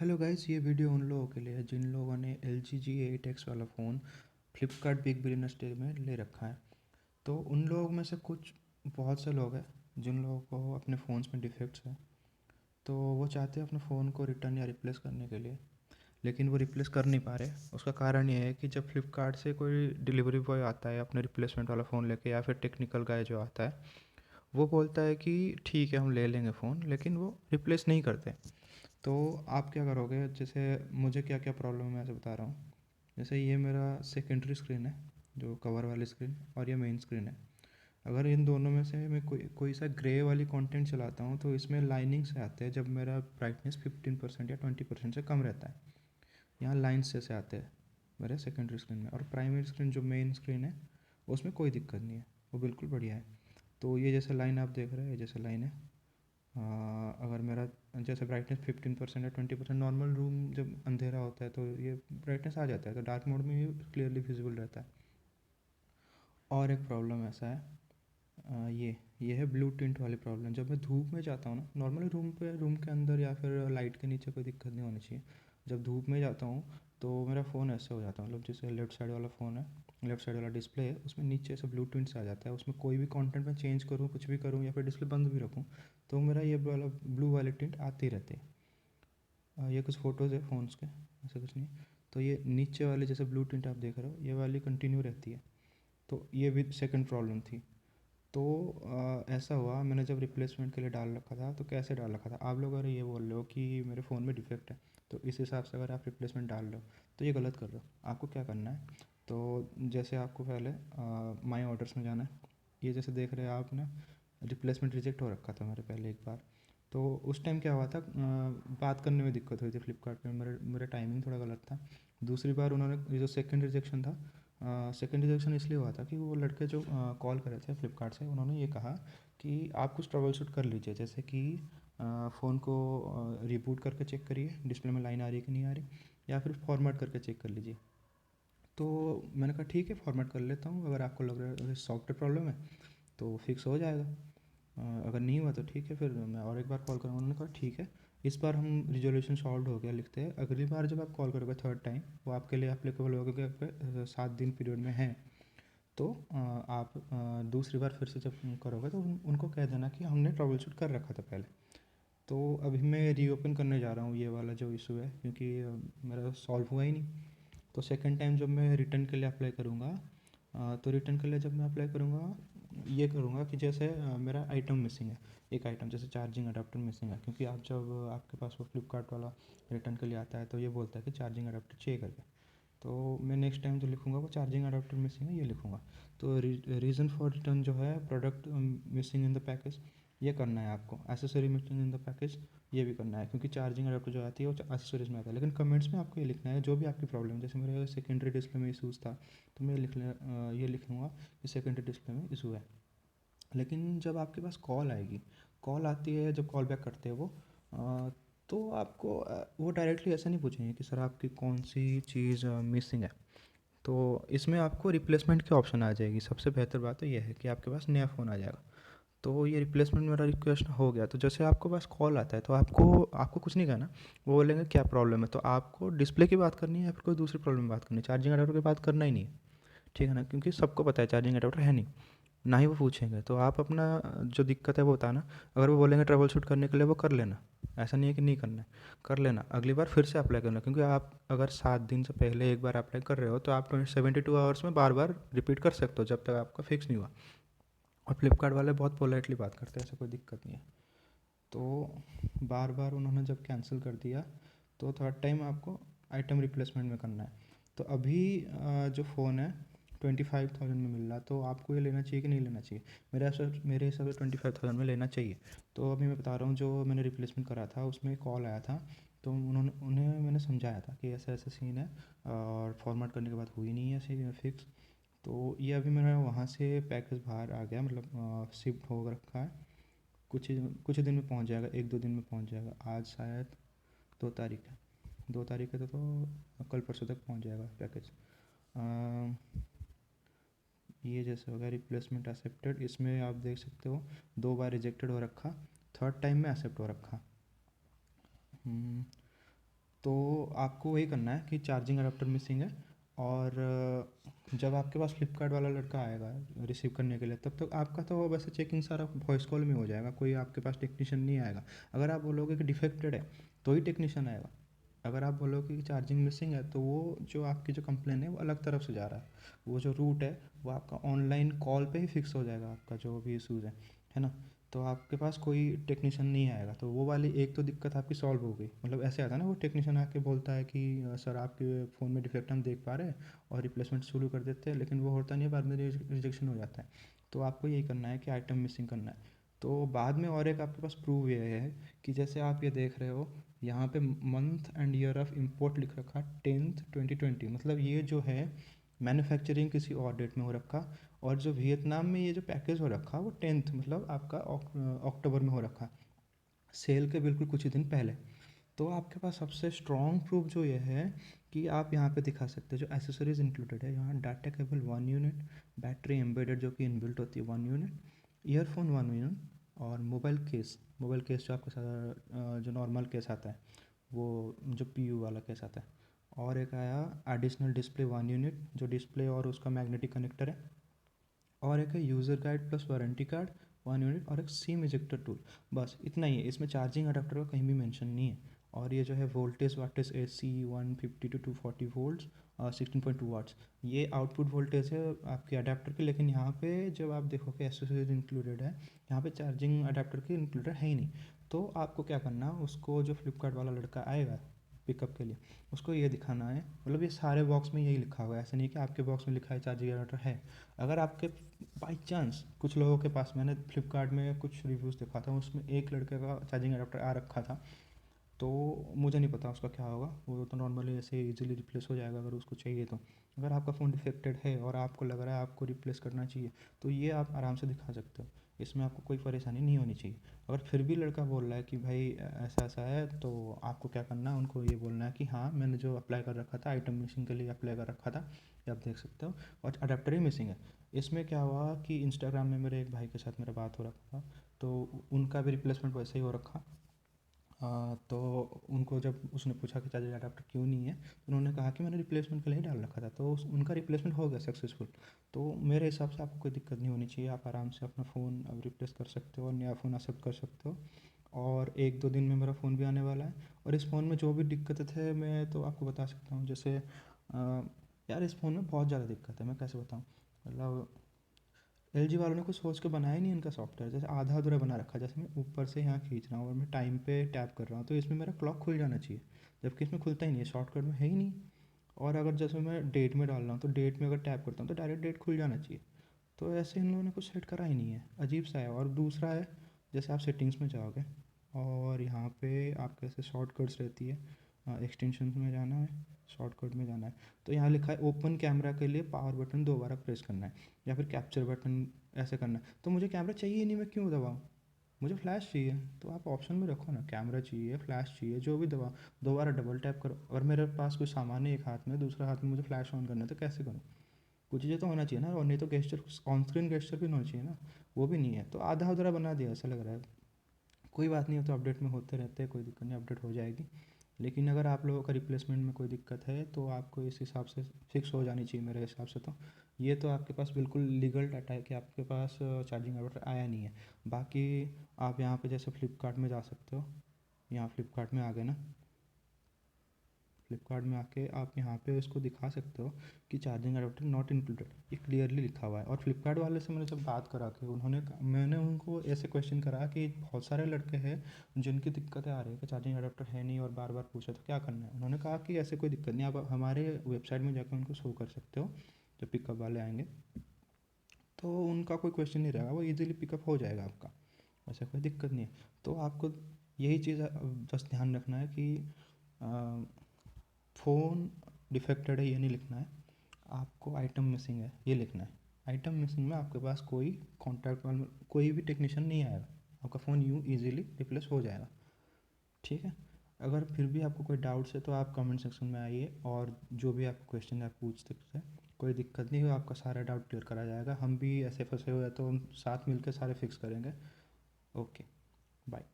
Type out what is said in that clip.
Hello guys, ये video उन लोगों के लिए है जिन लोगों ने एल जी G8X वाला phone Flipkart big billionaires day में ले रखा है। तो उन लोगों में से कुछ बहुत से लोग हैं जिन लोगों को अपने फ़ोन्स में डिफेक्ट्स हैं। तो वो चाहते हैं अपने फ़ोन को रिटर्न या रिप्लेस करने के लिए, लेकिन वो रिप्लेस कर नहीं पा रहे। उसका कारण ये है कि जब फ्लिपकार्ट से कोई डिलीवरी बॉय आता है अपने रिप्लेसमेंट वाला फ़ोन लेके, या फिर टेक्निकल गाय जो आता है, वो बोलता है कि ठीक है हम ले लेंगे फ़ोन, लेकिन वो रिप्लेस नहीं करते। तो आप क्या करोगे? जैसे मुझे क्या क्या प्रॉब्लम है मैं ऐसे बता रहा हूँ। जैसे ये मेरा सेकेंडरी स्क्रीन है, जो कवर वाली स्क्रीन, और ये मेन स्क्रीन है। अगर इन दोनों में से मैं कोई कोई सा ग्रे वाली कंटेंट चलाता हूँ तो इसमें लाइनिंग से आते हैं जब मेरा ब्राइटनेस 15% या 20% से कम रहता है। यहाँ लाइन्स जैसे आते हैं मेरे सेकेंडरी स्क्रीन में। और प्राइमरी स्क्रीन जो मेन स्क्रीन है उसमें कोई दिक्कत नहीं है, वो बिल्कुल बढ़िया है। तो ये जैसे लाइन आप देख रहे हैं, ये जैसे लाइन है। अगर मेरा जैसे ब्राइटनेस 15% या 20%, नॉर्मल रूम जब अंधेरा होता है तो ये ब्राइटनेस आ जाता है, तो डार्क मोड में ये क्लियरली विजिबल रहता है। और एक प्रॉब्लम ऐसा है, ये है ब्लू टिंट वाली प्रॉब्लम। जब मैं धूप में जाता हूँ ना, नॉर्मली रूम के अंदर या फिर लाइट के नीचे कोई दिक्कत नहीं होनी चाहिए। जब धूप में जाता हूँ तो मेरा फ़ोन ऐसे हो जाता है, मतलब जैसे लेफ़्ट साइड वाला फ़ोन है, लेफ़्ट साइड वाला डिस्प्ले है, उसमें नीचे से ब्लू टिंट से आ जाता है। उसमें कोई भी कंटेंट मैं चेंज करूँ, कुछ भी करूँ, या फिर डिस्प्ले बंद भी रखूँ, तो मेरा ये वाला ब्लू वाली टिंट आती रहती है। ये कुछ फ़ोटोज़ है फ़ोन्स के, ऐसा कुछ नहीं। तो ये नीचे वाली जैसे ब्लू टिंट आप देख रहे हो, ये वाली कंटिन्यू रहती है। तो ये भी सेकंड प्रॉब्लम थी। तो ऐसा हुआ, मैंने जब रिप्लेसमेंट के लिए डाल रखा था, तो कैसे डाल रखा था, आप लोग अगर ये बोल रहे हो कि मेरे फ़ोन में डिफेक्ट है, तो इस हिसाब से अगर आप रिप्लेसमेंट डाल रहे हो तो ये गलत कर रहे हो। आपको क्या करना है, तो जैसे आपको पहले माई ऑर्डर्स में जाना है। ये जैसे देख रहे हैं आप ना, रिप्लेसमेंट रिजेक्ट हो रखा था मेरे पहले एक बार। तो उस टाइम क्या हुआ था, बात करने में दिक्कत हुई थी फ्लिपकार्ट में, मेरा टाइमिंग थोड़ा गलत था। दूसरी बार उन्होंने, ये जो सेकंड रिजेक्शन था, सेकंड रिजेक्शन इसलिए हुआ था कि वो लड़के जो कॉल करे थे फ्लिपकार्ट से, उन्होंने ये कहा कि आप कुछ ट्रबल शूट कर लीजिए, जैसे कि फ़ोन को रिबूट करके चेक करिए डिस्प्ले में लाइन आ रही है कि नहीं आ रही, या फिर फॉर्मेट करके चेक कर लीजिए। तो मैंने कहा ठीक है, फॉर्मेट कर लेता हूँ, अगर आपको लग रहा है सॉफ्टवेयर प्रॉब्लम है तो फिक्स हो जाएगा। अगर नहीं हुआ तो ठीक है, फिर मैं और एक बार कॉल करूँगा। उन्होंने कहा ठीक है, इस बार हम रिजोल्यूशन सॉल्व हो गया लिखते हैं, अगली बार जब आप कॉल करोगे थर्ड टाइम, वो आपके लिए एप्लीकेबल होगा क्योंकि आपके 7 दिन पीरियड में है। तो आप दूसरी बार फिर से जब करोगे तो उनको कह देना कि हमने ट्रबल शूट कर रखा था पहले। तो अभी मैं रीओपन करने जा रहा हूँ ये वाला जो इशू है, क्योंकि मेरा सॉल्व हुआ ही नहीं। तो सेकंड टाइम जब मैं रिटर्न के लिए अप्लाई करूँगा, तो रिटर्न के लिए जब मैं अप्लाई करूँगा, ये करूँगा कि जैसे मेरा आइटम मिसिंग है, एक आइटम जैसे चार्जिंग अडाप्टर मिसिंग है, क्योंकि आप जब आपके पास वो फ्लिपकार्ट वाला रिटर्न के लिए आता है तो ये बोलता है कि चार्जिंग अडाप्टर चाहिए करके। तो मैं नेक्स्ट टाइम जो लिखूँगा वो चार्जिंग अडाप्टर मिसिंग है ये लिखूँगा। तो रीज़न फॉर रिटर्न जो है, product missing in the package, ये करना है आपको। Accessory missing in the package, ये भी करना है, क्योंकि चार्जिंग अडाप्टर जो आती है वो एसेसरीज में आता है। लेकिन कमेंट्स में आपको ये लिखना है जो भी आपकी प्रॉब्लम है। जैसे मेरे सेकेंडरी डिस्प्ले में इशूज़ था, तो मैं ये लिखूँगा कि सेकेंडरी डिस्प्ले में इशू है। लेकिन जब आपके पास कॉल आएगी, कॉल आती है, जब कॉल बैक करते हैं वो, तो आपको वो डायरेक्टली ऐसा नहीं पूछेंगे कि सर आपकी कौन सी चीज़ मिसिंग है। तो इसमें आपको रिप्लेसमेंट की ऑप्शन आ जाएगी। सबसे बेहतर बात तो ये है कि आपके पास नया फ़ोन आ जाएगा। तो ये रिप्लेसमेंट मेरा रिक्वेस्ट हो गया, तो जैसे आपको पास कॉल आता है तो आपको आपको कुछ नहीं कहना। वो बोलेंगे क्या प्रॉब्लम है, तो आपको डिस्प्ले की बात करनी है या फिर कोई दूसरी प्रॉब्लम की बात करनी है, चार्जिंग अडाप्टर की बात करना ही नहीं है। ठीक है ना, क्योंकि सबको पता है चार्जिंग अडाप्टर है नहीं, ना ही वो पूछेंगे। तो आप अपना जो दिक्कत है वो बताना। अगर वो बोलेंगे ट्रबल शूट करने के लिए, वो कर लेना। ऐसा नहीं है कि नहीं करना है, कर लेना। अगली बार फिर से अप्लाई करना, क्योंकि आप अगर 7 दिन से पहले एक बार अप्लाई कर रहे हो तो आप 72 आवर्स में बार बार रिपीट कर सकते हो जब तक आपका फिक्स नहीं हुआ। और फ्लिपकार्ट वाले बहुत पोलाइटली बात करते हैं, ऐसा कोई दिक्कत नहीं है। तो बार बार उन्होंने जब कैंसिल कर दिया, तो थर्ड टाइम आपको आइटम रिप्लेसमेंट में करना है। तो अभी जो फ़ोन है 25,000 में मिल रहा, तो आपको ये लेना चाहिए कि नहीं लेना चाहिए? मेरे हिसाब से 25,000 में लेना चाहिए। तो अभी मैं बता रहा हूँ, जो मैंने रिप्लेसमेंट करा था उसमें कॉल आया था, तो उन्हें मैंने समझाया था कि ऐसा ऐसा सीन है, और फॉर्मेट करने के बाद हुई नहीं है फिक्स। तो ये अभी मेरा वहाँ से पैकेज बाहर आ गया, मतलब शिफ्ट हो रखा है। कुछ ही दिन में पहुंच जाएगा, 1-2 दिन में पहुंच जाएगा। आज शायद 2 तारीख है, 2 तारीख है, तो कल परसों तक पहुंच जाएगा पैकेज। ये जैसे हो गया रिप्लेसमेंट एक्सेप्टेड, इसमें आप देख सकते हो 2 बार रिजेक्टेड हो रखा, थर्ड टाइम में एक्सेप्ट हो रखा। आपको वही करना है कि चार्जिंग अडाप्टर मिसिंग है, और जब आपके पास फ्लिपकार्ट वाला लड़का आएगा रिसीव करने के लिए, तब तक आपका तो वैसे चेकिंग सारा वॉइस कॉल में हो जाएगा, कोई आपके पास टेक्नीशियन नहीं आएगा। अगर आप बोलोगे कि डिफेक्टेड है तो ही टेक्नीशियन आएगा। अगर आप बोलोगे कि चार्जिंग मिसिंग है तो वो जो आपकी जो कंप्लेन है वो अलग तरफ से जा रहा है, वो जो रूट है वो आपका ऑनलाइन कॉल पे ही फिक्स हो जाएगा, आपका जो भी इशूज़ है ना। तो आपके पास कोई टेक्नीशियन नहीं आएगा, तो वो वाली एक तो दिक्कत आपकी सॉल्व हो गई। मतलब ऐसे आता है ना, वो टेक्नीशियन आके बोलता है कि सर आपके फ़ोन में डिफेक्ट हम देख पा रहे हैं और रिप्लेसमेंट शुरू कर देते हैं, लेकिन वो होता नहीं है, बाद में रिजेक्शन हो जाता है। तो आपको यही करना है कि आइटम मिसिंग करना है। तो बाद में और एक आपके पास प्रूव ये है कि जैसे आप ये देख रहे हो, यहाँ पे month and year of import लिख रखा 10/2020, मतलब ये जो है मैन्युफैक्चरिंग किसी और डेट में हो रखा, और जो वियतनाम में ये जो पैकेज हो रखा वो 10th मतलब आपका अक्टूबर में हो रखा, सेल के बिल्कुल कुछ ही दिन पहले। तो आपके पास सबसे स्ट्रॉन्ग प्रूफ जो ये है कि आप यहाँ पे दिखा सकते हो जो एसेसरीज इंक्लूडेड है, यहाँ data cable 1 unit, battery embedded जो कि इनबिल्ट होती है 1 यूनिट, ईयरफोन 1 यूनिट, और मोबाइल केस जो आपके साथ जो नॉर्मल केस आता है, वो जो पीयू वाला केस आता है, और एक आया एडिशनल डिस्प्ले 1 यूनिट जो डिस्प्ले और उसका मैग्नेटिक कनेक्टर है, और एक है user guide plus warranty card 1 unit, और एक सिम इजेक्टर टूल। बस इतना ही है, इसमें चार्जिंग अडाप्टर का कहीं भी मेंशन नहीं है। और ये जो है voltage wattage AC 150 to 240 volts, 16.2 watts, ये आउटपुट वोल्टेज है आपके अडाप्टर की। लेकिन यहाँ पे जब आप देखोगे एसेसरीज इंक्लूडेड है, यहाँ पे चार्जिंग अडाप्टर की इंक्लूडेड है ही नहीं। तो आपको क्या करना, उसको जो फ्लिपकार्ट वाला लड़का आएगा पिकअप के लिए, उसको ये दिखाना है, मतलब ये सारे बॉक्स में यही लिखा हुआ है, ऐसा नहीं कि आपके बॉक्स में लिखा है चार्जिंग अडाप्टर है। अगर आपके बाई चांस कुछ लोगों के पास, मैंने फ्लिपकार्ट में कुछ रिव्यूज़ देखा था, उसमें एक लड़के का चार्जिंग अडाप्टर आ रखा था, तो मुझे नहीं पता उसका क्या होगा, वो तो नॉर्मली ऐसे इजीली रिप्लेस हो जाएगा अगर उसको चाहिए तो। अगर आपका फ़ोन डिफेक्टेड है और आपको लग रहा है आपको रिप्लेस करना चाहिए, तो ये आप आराम से दिखा सकते हो, इसमें आपको कोई परेशानी नहीं होनी चाहिए। अगर फिर भी लड़का बोल रहा है कि भाई ऐसा ऐसा है, तो आपको क्या करना है, उनको ये बोलना है कि हाँ मैंने जो अप्लाई कर रखा था आइटम मिसिंग के लिए अप्लाई कर रखा था, ये आप देख सकते हो, और अडेप्टर ही मिसिंग है। इसमें क्या हुआ कि इंस्टाग्राम में मेरे एक भाई के साथ मेरा बात हो रखा था, तो उनका भी रिप्लेसमेंट वैसे ही हो रखा। तो उनको जब उसने पूछा कि चार्जर अडाप्टर क्यों नहीं है, तो उन्होंने कहा कि मैंने रिप्लेसमेंट के लिए ही डाल रखा था, तो उनका रिप्लेसमेंट हो गया सक्सेसफुल। तो मेरे हिसाब से आपको कोई दिक्कत नहीं होनी चाहिए, आप आराम से अपना फ़ोन अब रिप्लेस कर सकते हो और नया फ़ोन एक्सेप्ट कर सकते हो। और 1-2 दिन में मेरा फ़ोन भी आने वाला है, और इस फ़ोन में जो भी दिक्कतें थे मैं तो आपको बता सकता हूँ। जैसे यार इस फ़ोन में बहुत ज़्यादा दिक्कत है, मैं कैसे बताऊँ, मतलब LG वालों ने कुछ सोच के बनाया ही नहीं इनका सॉफ्टवेयर, जैसे आधा अधूरा बना रखा है। जैसे मैं ऊपर से यहाँ खींच रहा हूँ और मैं टाइम पे टैप कर रहा हूँ, तो इसमें मेरा क्लॉक खुल जाना चाहिए, जबकि इसमें खुलता ही नहीं है, शॉर्टकट में है ही नहीं। और अगर जैसे मैं डेट में डाल रहा हूँ, तो डेट में अगर टैप करता हूँ तो डायरेक्ट डेट खुल जाना चाहिए। तो ऐसे इन लोगों ने कुछ सेट करा ही नहीं है, अजीब सा है। और दूसरा है, जैसे आप सेटिंग्स में जाओगे और यहाँ पे आपके ऐसे शॉर्टकट्स रहती है, एक्सटेंशंस में जाना है, शॉर्टकट में जाना है, तो यहाँ लिखा है ओपन कैमरा के लिए पावर बटन 2 बार प्रेस करना है, या फिर कैप्चर बटन ऐसे करना है। तो मुझे कैमरा चाहिए ही नहीं, मैं क्यों दबाऊँ, मुझे फ्लैश चाहिए, तो आप ऑप्शन में रखो ना, कैमरा चाहिए, फ्लैश चाहिए, जो भी दबाओ, 2 बार डबल टैप करो। अगर मेरे पास कोई सामान है एक हाथ में, दूसरा हाथ में मुझे फ्लैश ऑन करना है, तो कैसे करूँ, कुछ चीज़ें तो होना चाहिए ना। और नहीं तो गेस्चर, ऑन स्क्रीन गेस्चर भी होना चाहिए ना, वो भी नहीं है, तो आधा अधूरा बना दिया ऐसा लग रहा है। कोई बात नहीं, हो तो अपडेट में होते रहते हैं, कोई दिक्कत नहीं, अपडेट हो जाएगी। लेकिन अगर आप लोगों का रिप्लेसमेंट में कोई दिक्कत है तो आपको इस हिसाब से फिक्स हो जानी चाहिए मेरे हिसाब से। तो ये तो आपके पास बिल्कुल लीगल डाटा है कि आपके पास चार्जिंग एडाप्टर आया नहीं है। बाकी आप यहाँ पे जैसे फ्लिपकार्ट में जा सकते हो, यहाँ फ्लिपकार्ट में आ गए ना, फ्लिपकार्ट में आके आप यहाँ पे इसको दिखा सकते हो कि चार्जिंग अडोप्टर नॉट इंक्लूडेड, ये क्लियरली लिखा हुआ है। और फ्लिपकार्ट वाले से मैंने जब बात करा कि मैंने उनको ऐसे क्वेश्चन करा कि बहुत सारे लड़के हैं जिनकी दिक्कतें आ रही है कि चार्जिंग अडोप्टर है नहीं और बार बार पूछा, तो क्या करना है। उन्होंने कहा कि ऐसे कोई दिक्कत नहीं, आप हमारे वेबसाइट में जाकर उनको शो कर सकते हो, जब पिकअप वाले आएंगे तो उनका कोई क्वेश्चन नहीं रहेगा, वो ईजिली पिकअप हो जाएगा आपका, ऐसा कोई दिक्कत नहीं है। तो आपको यही चीज़ बस ध्यान रखना है कि फ़ोन डिफेक्टेड है ये नहीं लिखना है, आपको आइटम मिसिंग है ये लिखना है। आइटम मिसिंग में आपके पास कोई कॉन्टैक्ट वाला कोई भी टेक्नीशियन नहीं आएगा, आपका फ़ोन यूँ ईजिली रिप्लेस हो जाएगा, ठीक है। अगर फिर भी आपको कोई डाउट्स है तो आप कमेंट सेक्शन में आइए, और जो भी आपको क्वेश्चन है आप पूछ सकते हैं, कोई दिक्कत नहीं हो, आपका सारा डाउट क्लियर करा जाएगा। हम भी ऐसे फंसे हुए हैं तो हम साथ मिलकर सारे फिक्स करेंगे। Okay, bye.